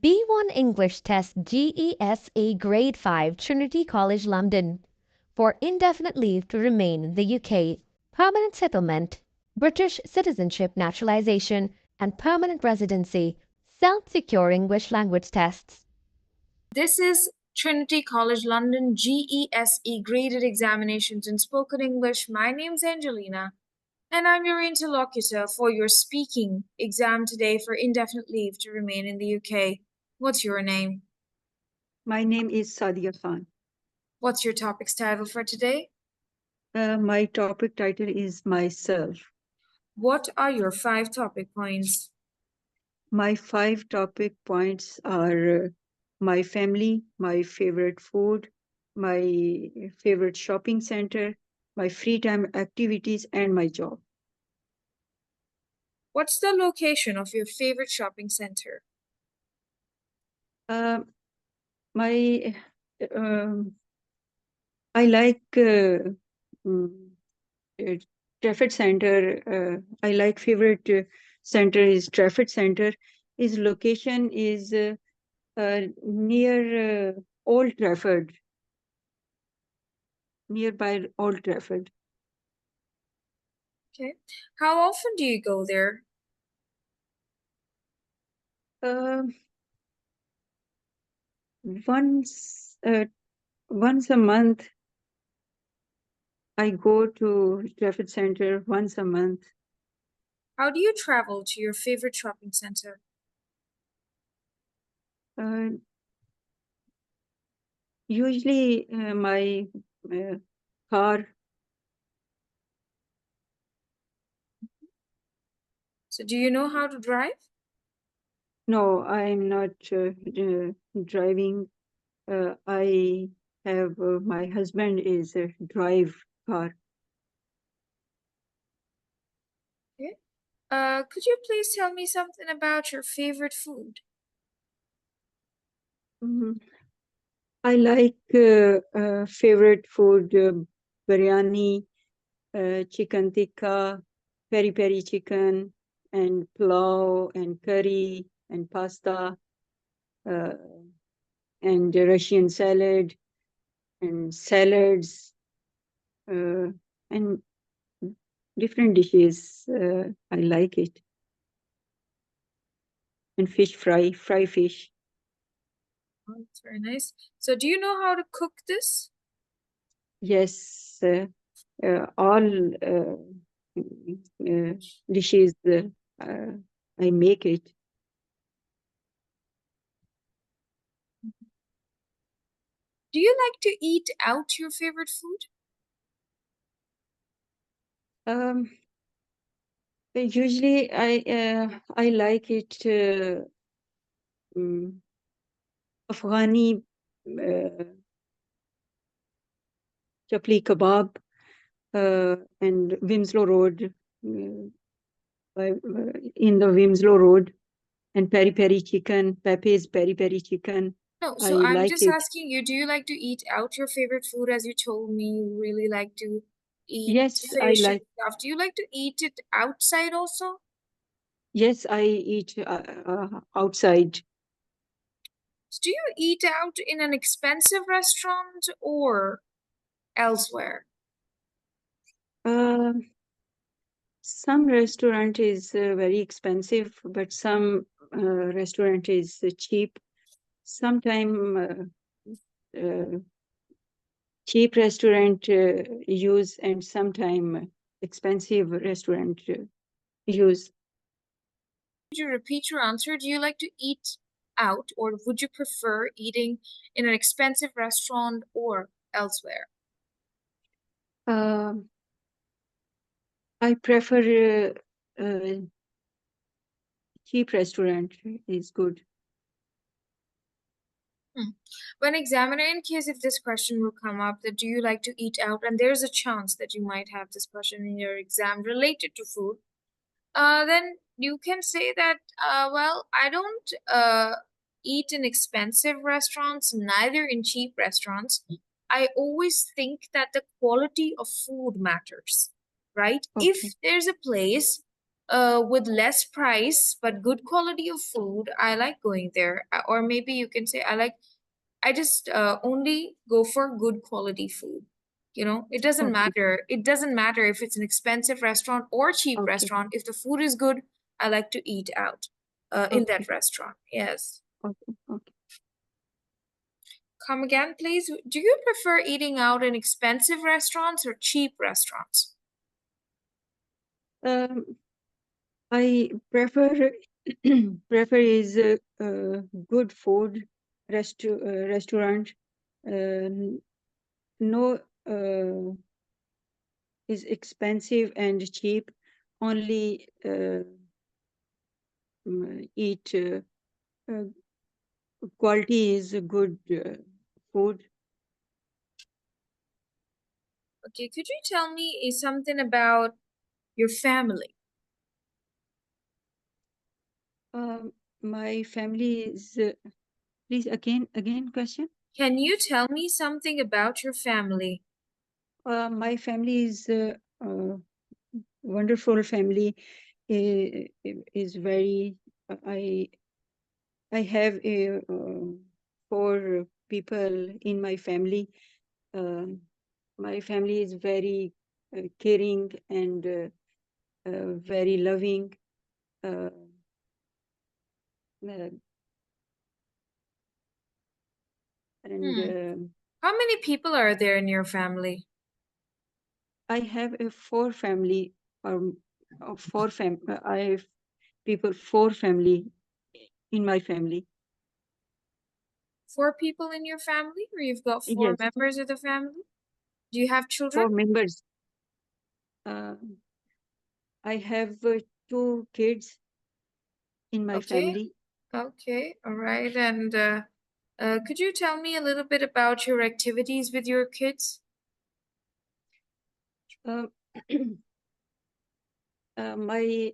B1 English Test GESE Grade 5 Trinity College London for indefinite leave to remain in the UK, permanent settlement, British citizenship naturalization, and permanent residency, self-secure English language tests. This is Trinity College London GESE Graded Examinations in Spoken English. My name's Angelina, and I'm your interlocutor for your speaking exam today for indefinite leave to remain in the UK. What's your name? My name is Sadia Khan. What's your topic's title for today? My topic title is Myself. What are your 5 topic points? My 5 topic points are my family, my favorite food, my favorite shopping center, my free time activities, and my job. What's the location of your favorite shopping center? I like Trafford Center. I like favorite center is Trafford Center. His location is near Old Trafford, nearby Old Trafford. Okay. How often do you go there? Once a month. I go to Trafford Center once a month. How do you travel to your favorite shopping center? Usually my car. So do you know how to drive? No, I'm not driving. I have my husband is a drive car. Okay. Could you please tell me something about your favorite food? I like favorite food, biryani, chicken tikka, peri chicken, and pulao, and curry, and pasta, and Russian salad, and salads, and different dishes. I like it. And fish fry fish. Oh, that's very nice. So do you know how to cook this? Yes, all dishes I make it. Do you like to eat out your favorite food? Usually I like it Afghani chapli kebab and Winslow Road, in the Winslow Road, and peri chicken, Pepe's peri chicken. No, I so I'm like just it. asking you, do you like to eat out your favorite food? As you told me, you really like to eat Yes, I fish and like. stuff. Do you like to eat it outside also? Yes, I eat outside. So do you eat out in an expensive restaurant or elsewhere? Some restaurant is very expensive, but some restaurant is cheap. Sometime cheap restaurant use, and sometime expensive restaurant use. Could you repeat your answer? Do you like to eat out, or would you prefer eating in an expensive restaurant or elsewhere? I prefer cheap restaurant is good. When examiner, in case if this question will come up, that do you like to eat out, and there's a chance that you might have this question in your exam related to food, then you can say that, well, I don't eat in expensive restaurants, neither in cheap restaurants. I always think that the quality of food matters, right? Okay. If there's a place with less price but good quality of food, I like going there. Or maybe you can say I just only go for good quality food. You know, it doesn't Okay, matter. It doesn't matter if it's an expensive restaurant or cheap okay, restaurant. If the food is good, I like to eat out in okay, that restaurant. Yes. okay, okay. Come again, please. Do you prefer eating out in expensive restaurants or cheap restaurants? Um, I prefer prefer is good food restaurant. Uh, no is expensive and cheap. Only eat uh, quality is good food. Okay, could you tell me something about your family? My family is please again question. Can you tell me something about your family? My family is wonderful family. Is very I I have four people in my family. Um my family is very caring and very loving. Uh, uh, and Hmm. How many people are there in your family? I have a four family I have people four family in my family. 4 people in your family, or you've got four Yes, members of the family? Do you have children? four members. Uh, I have two kids in my Okay, family. okay, all right. And could you tell me a little bit about your activities with your kids? Uh, uh, my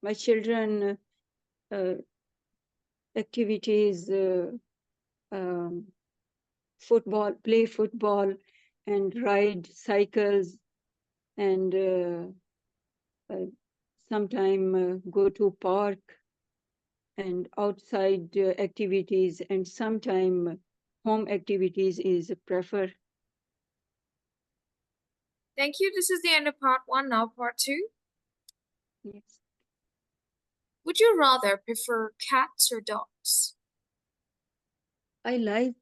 my children uh, activities um, play football, and ride cycles, and uh, sometime go to park and outside activities, and sometime home activities is prefer. Thank you. This is the end of part 1. Now part 2. Yes. Would you rather prefer cats or dogs? I like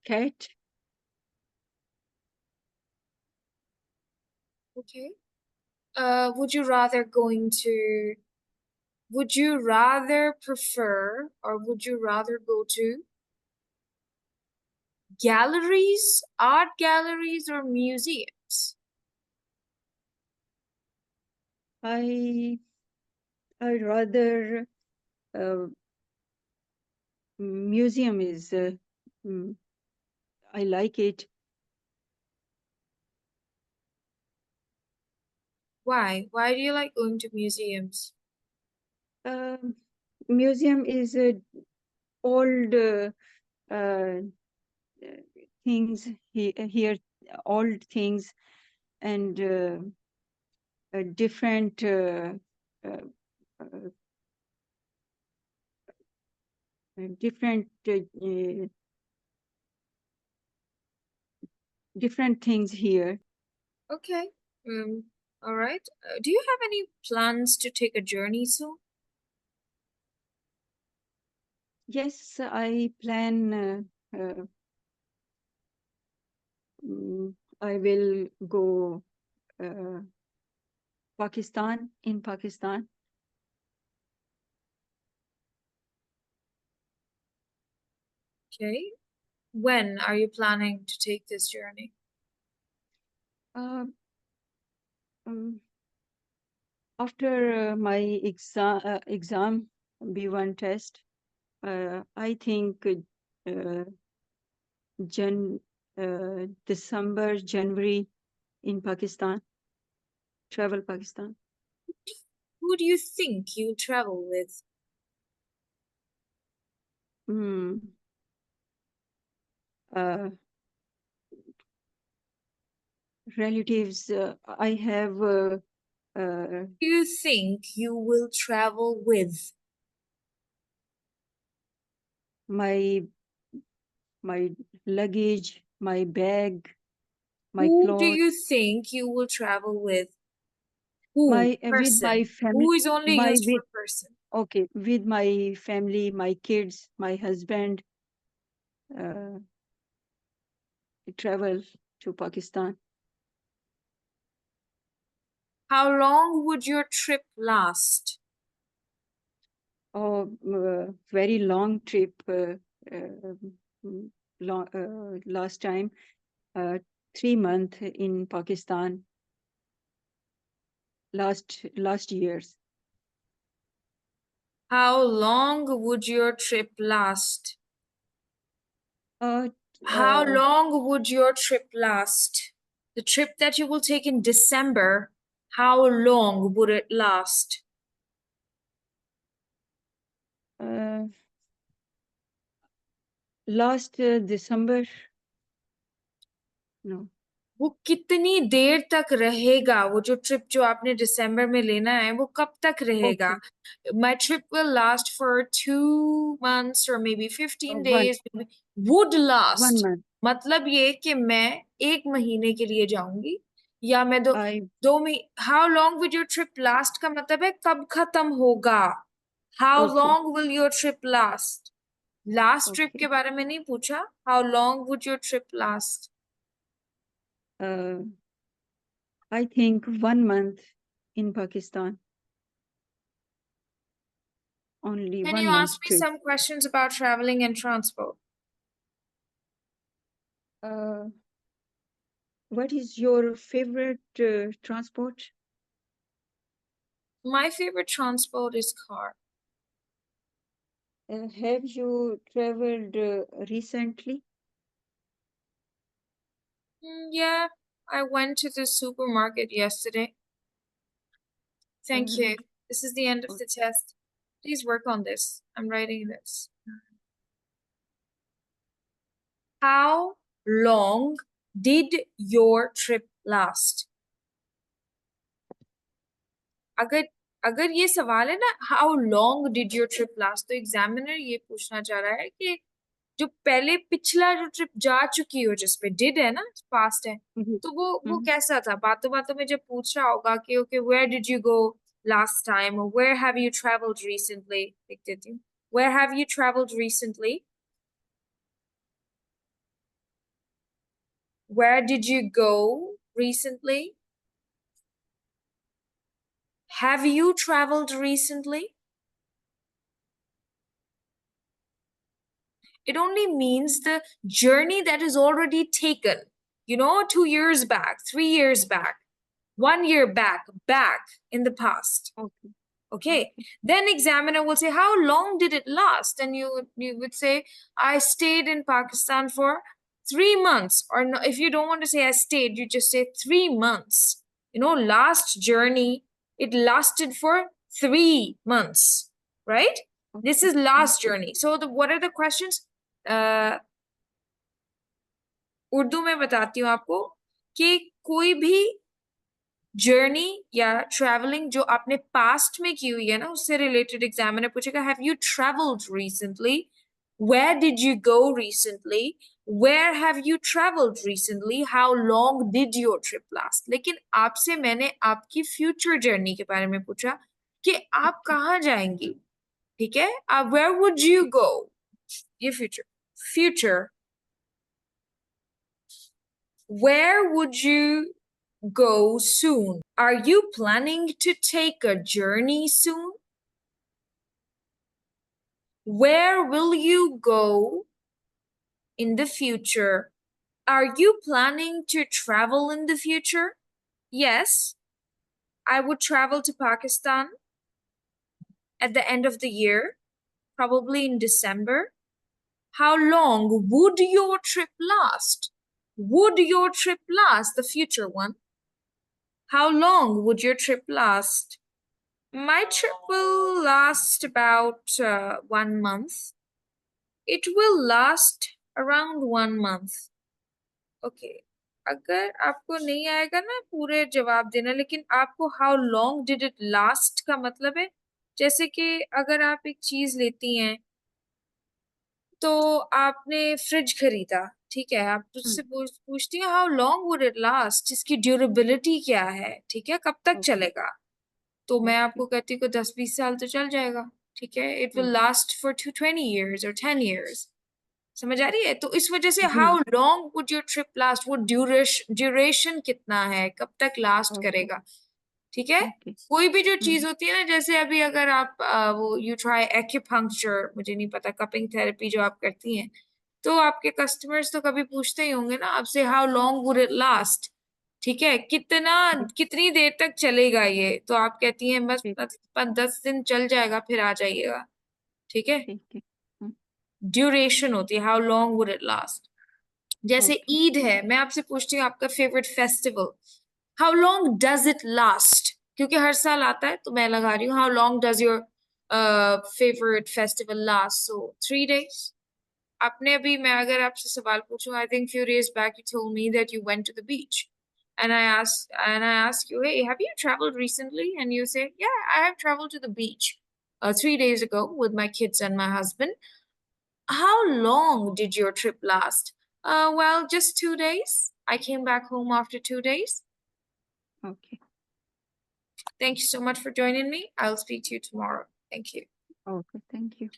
cat. Okay. Would you rather would you rather prefer or would you rather go to galleries, art galleries, or museums? I I rather uh, museum is mm, I like it. Why? Why do you like going to museums? Um, Museum is old uh, things here, old things, and different uh, uh, different different things here. Okay. All right. Do you have any plans to take a journey soon? Yes, I plan. I will go uh, in Pakistan. Okay. When are you planning to take this journey? Uh, um, After my exam B1 test, I think Jan December, January in Pakistan, travel Pakistan. Who do you think you'll travel with? Mm, uh, Relatives, I have uh, Do you think you will travel with? my luggage, my bag, my Who do clothes, you think you will travel with? Who? my with my Person. family, Who is only my used with for person. okay, with my family, my kids, my husband, uh, travel to Pakistan. How long would your trip last? Oh, very long trip. Long, last time, 3 months in Pakistan. Last years. How long would your trip last? Uh, How uh, long would your trip last? The trip that you will take in December, how long would it last? uh, last December. No. वो कितनी देर तक रहेगा? वो जो trip जो आपने दिसंबर में लेना है वो कब तक रहेगा? Okay. My trip will last for 2 months or maybe 15 One days. Would last. month. मतलब ये कि मैं 1 महीने के लिए जाऊंगी या मैं I 2 महीने. How long would your trip last का मतलब है कब खत्म होगा? How okay. long will your trip last? Last trip Okay. के बारे में नहीं पूछा. How long would your trip last? I think 1 month in Pakistan. Only Can you 1 month ask me trip. some questions about traveling and transport? Uh, what is your favorite transport? My favorite transport is car. Have you traveled recently? Yeah, I went to the supermarket yesterday. Thank you. This is the end of the test. Please work on this. I'm writing this. How long did your trip last? अगर अगर ये सवाल है ना how long did your trip last तो examiner ये पूछना चाह रहा है कि जो पहले पिछला जो ट्रिप जा चुकी हो जिसपे डिड है ना पास्ट है Mhm. तो वो Mhm. कैसा था बातों बातों में जब पूछ रहा होगा कि okay where did you go last time और where have you travelled recently लिख देती हूँ where have you travelled recently where did you go recently have you travelled recently it only means the journey that is already taken. You know, 2 years back, 3 years back, 1 year back in the past. Okay. Okay. Then examiner will say, how long did it last? And you would say, I stayed in Pakistan for 3 months. Or no, if you don't want to say I stayed, you just say 3 months. You know, last journey, it lasted for 3 months, right? This is last journey. So what are the questions? Urdu में बताती हूँ आपको कि कोई भी journey या travelling जो आपने पास्ट में की हुई है ना उससे रिलेटेड एग्जामिनर पूछेगा have you travelled recently where did you go recently where have you travelled recently how long did your trip last लेकिन आपसे मैंने आपकी फ्यूचर जर्नी के बारे में पूछा कि आप कहाँ जाएंगी ठीक है आप वेयर वुड यू गो ये future where would you go soon? Are you planning to take a journey soon? Where will you go in the future? Are you planning to travel in the future? Yes, I would travel to Pakistan at the end of the year, probably in December. How long would your trip last? Would your trip last, the future one? How long would your trip last? My trip will last about 1 month. It will last around 1 month. Okay. अगर आपको नहीं आएगा ना पूरे जवाब देना, लेकिन आपको how long did it last का मतलब है, जैसे कि अगर आप एक चीज लेती हैं तो आपने फ्रिज खरीदा, ठीक है, आप उससे पूछती हैं how long would it last, इसकी ड्यूरेबिलिटी क्या है, ठीक है, कब तक ओके चलेगा। तो मैं ओके आपको कहती हूँ कि 10-20 साल तो चल जाएगा, ठीक है, it will last for 20 years or 10 years। समझ आ रही है? तो इस वजह से how long would your trip last, वो ड्यूरेशन कितना है, कब तक लास्ट ओके करेगा, ठीक है। ओके कोई भी जो चीज होती है ना, जैसे अभी अगर आप वो यू ट्राई एक्यूपंक्चर, मुझे नहीं पता, कपिंग थेरेपी जो आप करती हैं, तो आपके कस्टमर्स तो कभी पूछते ही होंगे ना आपसे how long would it last, ठीक है, कितनी देर तक चलेगा ये, तो आप कहती हैं बस ठीक 10 दिन चल जाएगा फिर आ जाइएगा, ठीक है। ठीक है ड्यूरेशन होती है how long would it last. जैसे ओके ईद है, मैं आपसे पूछती हूँ आपका favourite festival, how long does it last, क्योंकि हर साल आता है तो मैं लगा रही हूँ how long does your favourite festival last, so 3 days। आपने अभी, मैं अगर आपसे सवाल पूछूं, I think few days back you told me that you went to the beach, and I asked you, hey, have you traveled recently, and you say, yeah, I have traveled to the beach 3 days ago with my kids and my husband. How long did your trip last? Well, just 2 days. I came back home after 2 days. Okay Thank you so much for joining me. I'll speak to you tomorrow. Thank you. Okay thank you